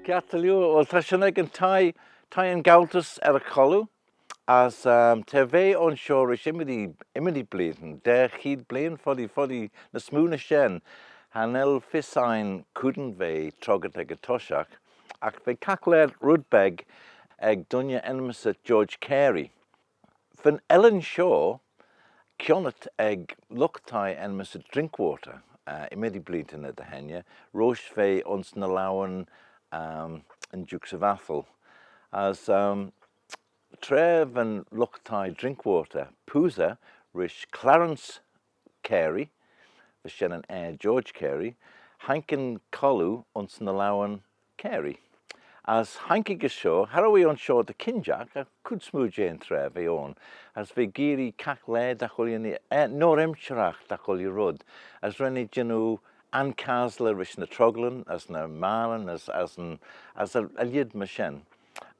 Gataliw, wel, ta sianeg yn tai yn gawltus y Cholloo, as te fe o'n siwr eich imedi blin, der chyd blin ffodi na smwn y sien, hanel ffisain cwdyn fe trogad ag y tosiach, ac fe cacler rwdbeg ag dunia enmys George Carey. Fy'n Ellen Shaw, Kionnet ag luktai enmys drinkwater, imedi blin yn y dehenia, roes fe ons na lawan yn Dukes of Athol. As tref and luktai drinkwater, Pooza, rish Clarence Carey, the Shannon Air George Carey, Hankin Cholloo ons na lawan Carey. As Hanky Gashaw, Harrowy on shore the Kinjack, a could smooth Jane tref e on, as ve giri cac le dacholiani, nor emcharach dacholi rud, as renny jenu an Casler rish na Troglan, as na Marlin, as a lid mashen.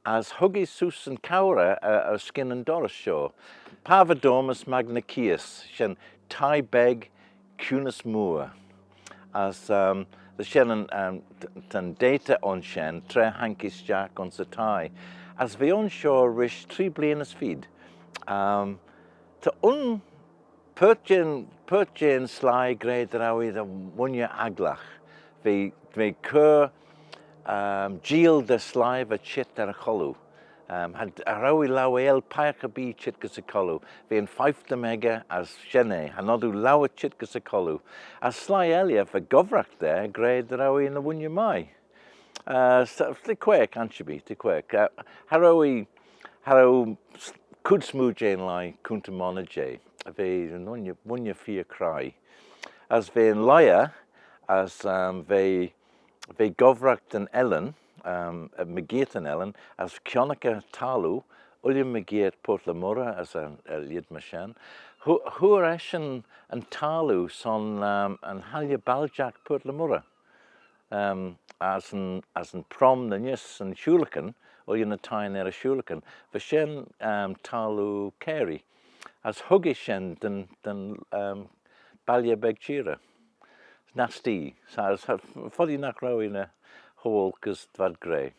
As Huggy Susan Cowra a skin and Doris Shaw, Pavadomus magnacius, shen Thie beg Cunis Moor, as the shen tan data on shen, tre hankis jack on the Thie, as the onshore rish tri blianus feed. To purchase sly grade rawi the wunya aglach, the cur Gil de slive a chit ar a Cholloo. Had a rawi lawel paia bi chit gus a Cholloo. Ve in 5 mega as shene, hanodu lawa chit gus a Cholloo. As sly elia for govrak there, grade rawi in the wunya mai. So the quirk, anchoby, the quirk. Harrow could smooth jane lai kunta monaje. Ve wunya fear cry. As ve in liar, as ve govracht an Ellen, Magiet an Ellen, as Kionica Talu, William Magiet Port Lamura as a Lied Mashan, who are Ashen and Talu son an Halya Baljak Port Lamura, as an Prom the Nys and Shulican, William the Tyne era Shulican, Vashen Talu Carey, as Huggishen than Balya Begchira. Nasty, so as foddy nak row in a hole cause dvad grey.